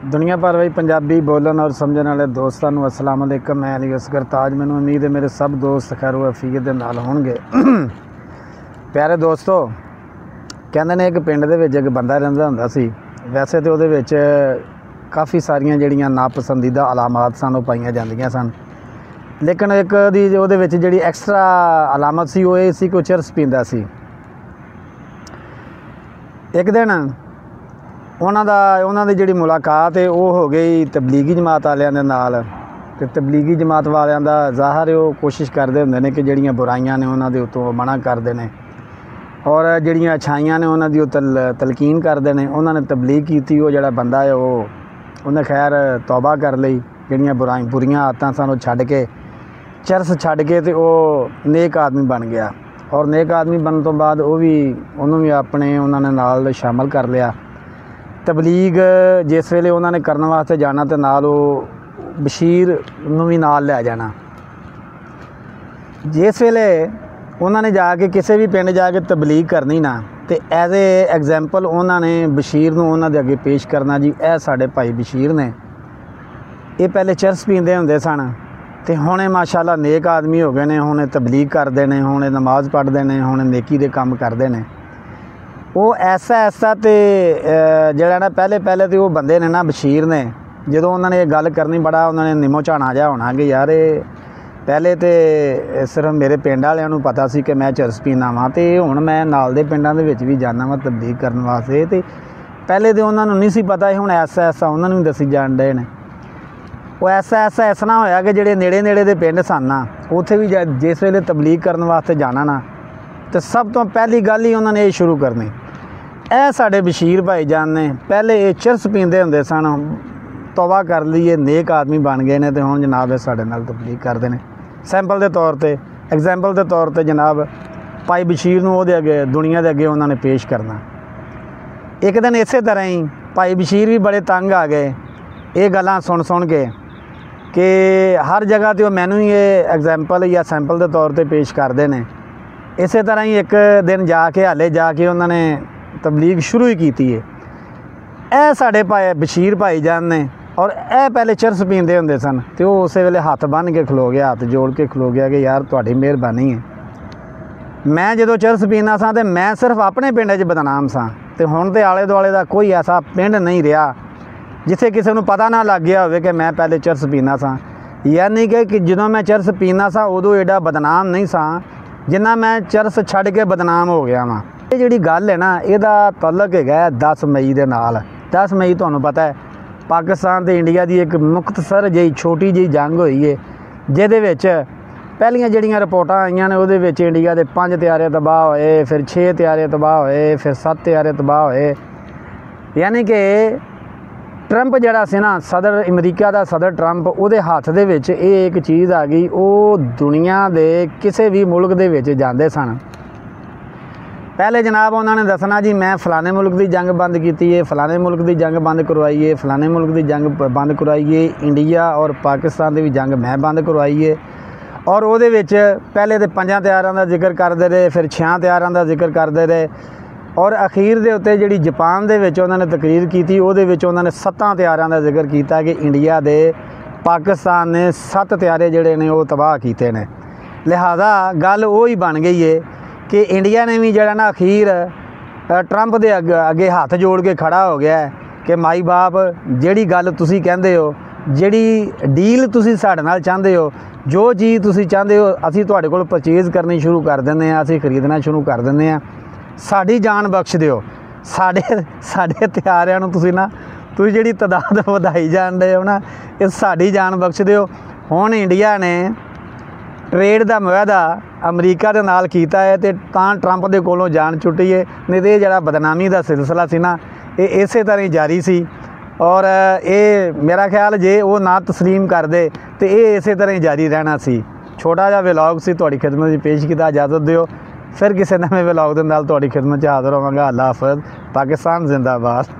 दुनिया भर ਵਿੱਚ पंजाबी बोलन और समझण वाले दोस्तों ਨੂੰ अस्सलाम वालेकुम। मैं अली असगर ताज। मैनूं उम्मीद है मेरे सब दोस्त खैर अफीयत दे नाल होणगे। प्यारे दोस्तों, कहंदे ने एक पिंड दे विच एक बंदा रहिंदा हुंदा सी। वैसे तो उहदे विच काफ़ी सारियां जिहड़ियां नापसंदीदा अलामात सन वो पाईयां जांदियां सन, लेकिन एक दी उहदे विच जिहड़ी एक्सट्रा अलामत सी वो ये सी कि चिरस पींदा सी। एक दिन उन्होंने जिहड़ी मुलाकात है वो हो गई तबलीगी जमात वालियां दे नाल। ते तबलीगी जमात वालियां दा ज़ाहिर है वो कोशिश करते हुंदे ने कि जिहड़ियां बुराइयां ने उन्हां दे उत्तों मना करदे ने और जिहड़ियां अच्छाइयां ने उन्हां दी तलकीन करदे ने। उन्होंने तबलीग कीती, वो जिहड़ा बंदा है वो उन्हें खैर तौबा कर लई, जिहड़ियां बुरियां आदतां सन वो छड्ड के चरस छड्ड के ते वो नेक आदमी बन गया। और नेक आदमी बनने तो बाद वो भी उन्होंने भी अपने उन्होंने नाल शामिल कर लिया। तबलीग जिस वेले उन्होंने करने वास्ते जाना तो नाल वो बशीर नूं भी नाल लै जाना। जिस वेले उन्होंने जाके किसी भी पिंड जाके तबलीग करनी ना तो एज ए एग्जाम्पल उन्होंने बशीर नूं उन्हां दे अगे पेश करना, जी ए साडे भाई बशीर ने, ये पहले चरस पींदे हुंदे सन ते हुणे माशाअल्लाह नेक आदमी हो गए ने, हुणे तबलीग करते हैं, हुणे नमाज पढ़ते हैं, हुणे नेकी दे काम करते हैं। वो ऐसा तो जिहड़ा ना पहले तो वो बंदे ने ना बशीर ने जो उन्होंने ये गल करनी बड़ा उन्होंने निमो झाना जहा होना कि यार पहले तो सिर्फ मेरे पिंड वालियां नूं पता सी कि मैं चरस पीना वा, तो हुण मैं नाल दे पिंडां दे विच भी जाना वा तबलीग करने वास्ते। तो पहले तो उन्होंने नहीं सी पता, हुण ऐसा उन्होंने भी दसी जाण डए ने। वो ऐसा इस ना होया कि जिहड़े नेड़े नेड़े दे पिंड सन ना उत्थे भी जिस वेले तबलीग करने वास्ते जाना ना तो सब तो पहली गल ही उन्होंने ये शुरू करनी, ए साडे बशीर भाई जान ने पहले ये चरस पींदे हुंदे सन, तौबा कर लीए, नेक आदमी बन गए ने, तो हुण जनाब साडे नाल तबलीग करदे ने। सैंपल के तौर पर एग्जाम्पल के तौर पर जनाब भाई बशीर नूं उहदे अगे दुनिया के अगे उन्होंने पेश करना। एक दिन इस तरह ही भाई बशीर भी बड़े तंग आ गए ये गल्लां सुन के कि हर जगह तो मैनू ही ये एग्जाम्पल या सैंपल के तौर पर पेश करते हैं। इस तरह ही एक दिन जाके हाले जाके उन्होंने तबलीग शुरू ही की है। ए साडे भाई बशीर भाई जान ने और ए पहले चरस पींदे हुंदे सन, तो वो उस वेले हथ बन के खलो गया, हाथ जोड़ के खलो गया कि यार तुहाडी मेहरबानी है, मैं जो चरस पीना सा तो मैं सिर्फ अपने पिंड च बदनाम सा, तो हुण तो आले दुआले का कोई ऐसा पिंड नहीं रहा जिथे किसी को पता ना लग गया हो कि मैं पहले चरस पीना सा। यानी कि जो मैं चरस पीना सा उदों एडा बदनाम नहीं सा जिन्ना मैं चरस छड्ड के बदनाम हो गया वा। ये जिहड़ी गल है ना इहदा तल्लक है 10 मई दे नाल। 10 मई तुहानूं पता है पाकिस्तान ते इंडिया की एक मुख्तसर जी छोटी जी जंग हुई है, जिहदे विच पहलियां जिहड़ियां रिपोर्टां आईयां ने उहदे विच इंडिया के 5 त्यारे तबाह होए, फिर 6 त्यारे तबाह होए, फिर 7 त्यारे तबाह होए। यानी कि ट्रंप जिहड़ा सी ना सदर अमरीका का सदर ट्रंप उहदे हत्थ दे विच ये एक चीज़ आ गई, वो दुनिया के किसी भी मुल्क दे विच जांदे सन पहले जनाब उन्होंने दसना जी मैं फलाने मुल्क की जंग बंद की है, फलाने मुल्क की जंग बंद करवाई है, फलाने मुल्क की जंग बंद करवाई है, इंडिया और पाकिस्तान की भी जंग मैं बंद करवाई है। और वो पहले तो 5 त्यारां का जिक्र करते रहे, फिर 6 त्यारां का जिक्र करते रहे और अखीर के उत्ते जी जापान के उन्होंने तकरीर की थी उन्होंने 7 त्यारां का जिक्र किया कि इंडिया के पाकिस्तान ने 7 त्यारे जोड़े ने वो तबाह किए हैं। लिहाजा गल वो ही बन गई है कि इंडिया ने भी जरा ना अखीर ट्रंप के अगे हाथ जोड़ के खड़ा हो गया है कि माई बाप जिहड़ी गल तुसी कहंदे हो, जिहड़ी डील तुसी साडे नाल चाहते हो, जो चीज़ तुसी चाहते हो असीं तुहाडे कोल परचेज़ करनी शुरू कर दिंदे हां, असीं खरीदना शुरू कर दिंदे हां, साडी जान बख्श दिओ। साडे त्यारिਆਂ ਨੂੰ ਤੁਸੀਂ ना तुसीं जिहड़ी तादाद वधाई जाण दे हो ना ये साडी जान बख्श दिओ। हुण इंडिया ने ट्रेड का मुआहदा अमरीका के नाल कीता है तो ट्रंप के कोलों जान छुट्टी है, नहीं तो ये जिहड़ा बदनामी का सिलसिला सी ना ये इस तरह ही जारी सी। और ये मेरा ख्याल जे वो ना तस्लीम कर दे तो ये इस तरह ही जारी रहना सी। छोटा जिहा व्लॉग सी तुहाडी खिदमत में पेश किया, इजाज़त दिओ फिर किसी नवे व्लॉग के नाल तुहाडी खिदमत हाज़र होवांगा। अल्लाह हाफ़िज़। पाकिस्तान जिंदाबाद।